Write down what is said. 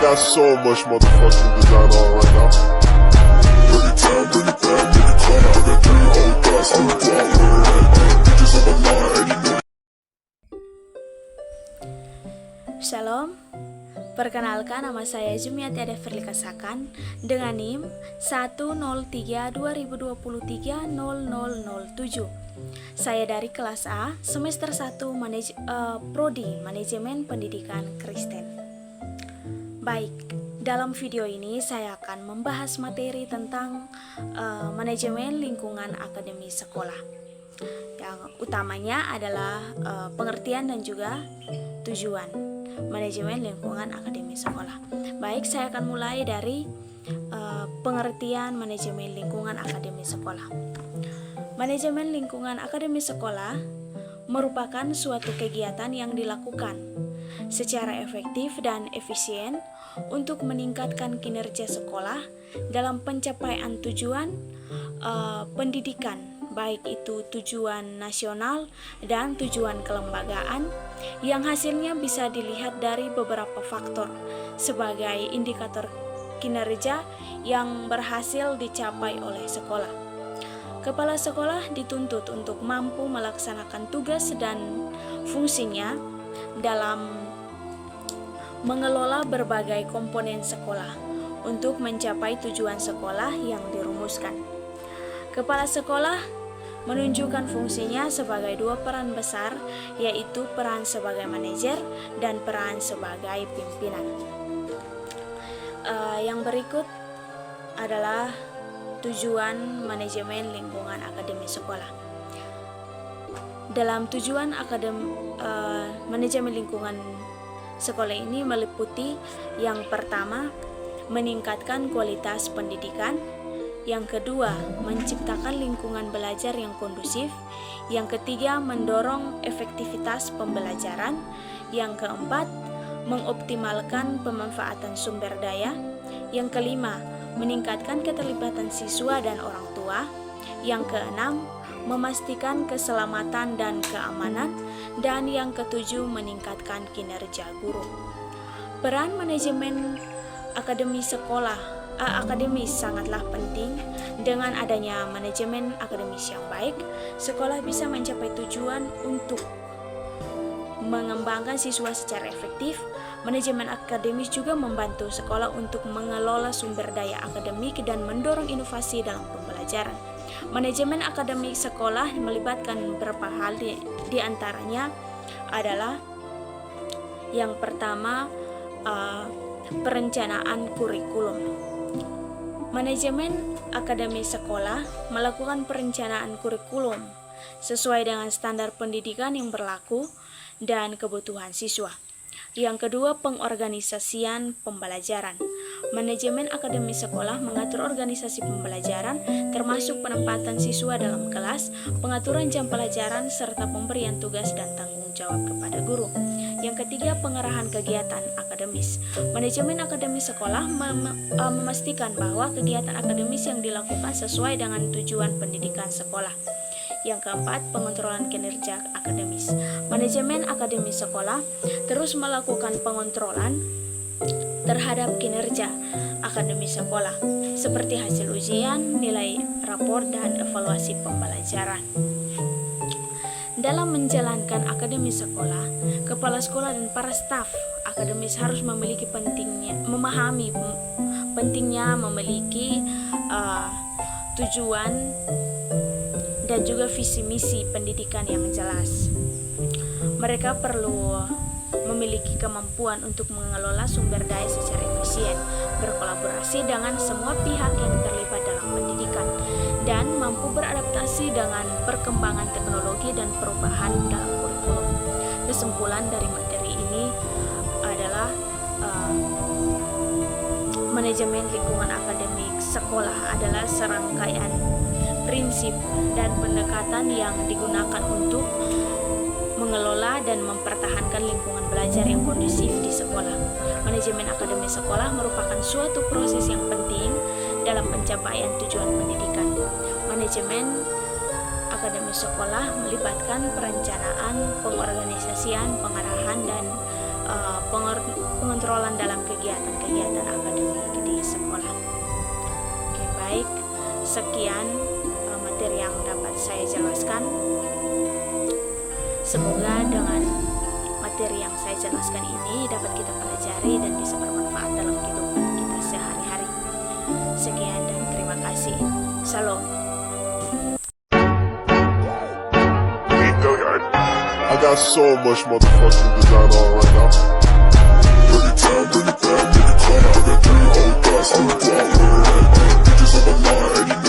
got so much motherfucking design on right now. Bring it down, bring it back, make it clap. I got 3 old guys, I'm the block with it. Bitches on my line, and you know. Shalom, perkenalkan nama saya Jumiati Ade Firlika Sakan dengan NIM 103-2023-0007. Saya dari kelas A, semester 1 Prodi Manajemen Pendidikan Kristen. Baik, dalam video ini saya akan membahas materi tentang manajemen lingkungan akademi sekolah. Yang utamanya adalah pengertian dan juga tujuan manajemen lingkungan akademi sekolah. Baik, saya akan mulai dari pengertian manajemen lingkungan akademi sekolah. Manajemen lingkungan akademi sekolah merupakan suatu kegiatan yang dilakukan secara efektif dan efisien untuk meningkatkan kinerja sekolah dalam pencapaian tujuan pendidikan, baik itu tujuan nasional dan tujuan kelembagaan, yang hasilnya bisa dilihat dari beberapa faktor sebagai indikator kinerja yang berhasil dicapai oleh sekolah. Kepala sekolah dituntut untuk mampu melaksanakan tugas dan fungsinya dalam mengelola berbagai komponen sekolah untuk mencapai tujuan sekolah yang dirumuskan. Kepala sekolah menunjukkan fungsinya sebagai 2 peran besar, yaitu peran sebagai manajer dan peran sebagai pimpinan. Yang berikut adalah tujuan manajemen lingkungan akademi sekolah. Dalam tujuan manajemen lingkungan sekolah ini meliputi yang pertama, meningkatkan kualitas pendidikan. Yang kedua, menciptakan lingkungan belajar yang kondusif. Yang ketiga, mendorong efektivitas pembelajaran. Yang keempat, mengoptimalkan pemanfaatan sumber daya. Yang kelima, meningkatkan keterlibatan siswa dan orang tua. Yang keenam, memastikan keselamatan dan keamanan. Dan yang ketujuh, meningkatkan kinerja guru. Peran manajemen akademis sangatlah penting. Dengan adanya manajemen akademis yang baik, sekolah bisa mencapai tujuan untuk mengembangkan siswa secara efektif. Manajemen akademis juga membantu sekolah untuk mengelola sumber daya akademik dan mendorong inovasi dalam pembelajaran. Manajemen akademik sekolah melibatkan beberapa hal, di antaranya adalah yang pertama, perencanaan kurikulum. Manajemen akademi sekolah melakukan perencanaan kurikulum sesuai dengan standar pendidikan yang berlaku dan kebutuhan siswa. Yang kedua, pengorganisasian pembelajaran. Manajemen akademi sekolah mengatur organisasi pembelajaran, termasuk penempatan siswa dalam kelas, pengaturan jam pelajaran, serta pemberian tugas dan tanggung jawab kepada guru. Yang ketiga, pengarahan kegiatan akademis. Manajemen akademis sekolah memastikan bahwa kegiatan akademis yang dilakukan sesuai dengan tujuan pendidikan sekolah. Yang keempat, pengontrolan kinerja akademis. Manajemen akademis sekolah terus melakukan pengontrolan terhadap kinerja akademis sekolah, seperti hasil ujian, nilai rapor, dan evaluasi pembelajaran. Dalam menjalankan akademis sekolah, kepala sekolah dan para staf akademis harus memahami pentingnya memiliki tujuan dan juga visi misi pendidikan yang jelas. Mereka perlu memiliki kemampuan untuk mengelola sumber daya secara efisien, berkolaborasi dengan semua pihak yang terlibat dalam pendidikan, dan mampu beradaptasi dengan perkembangan teknologi dan perubahan dalam kurikulum. Kesimpulan dari materi ini adalah manajemen lingkungan akademik sekolah adalah serangkaian prinsip dan pendekatan yang digunakan untuk mengelola dan mempertahankan lingkungan belajar yang kondusif di sekolah. Manajemen akademi sekolah merupakan suatu proses yang penting dalam pencapaian tujuan pendidikan. Manajemen akademi sekolah melibatkan perencanaan, pengorganisasian, pengarahan, dan pengontrolan dalam kegiatan-kegiatan akademik di sekolah. Oke, baik. Sekian materi yang dapat saya jelaskan. Semoga dengan materi yang saya jelaskan ini dapat kita pelajari dan bisa bermanfaat dalam kehidupan kita sehari-hari. Sekian dan terima kasih. Salam. I got so much motherfucking design on right now. Bring it down, bring it back, make it clap. I got 3 whole thoughts on the block, where it at? Bitches on my line,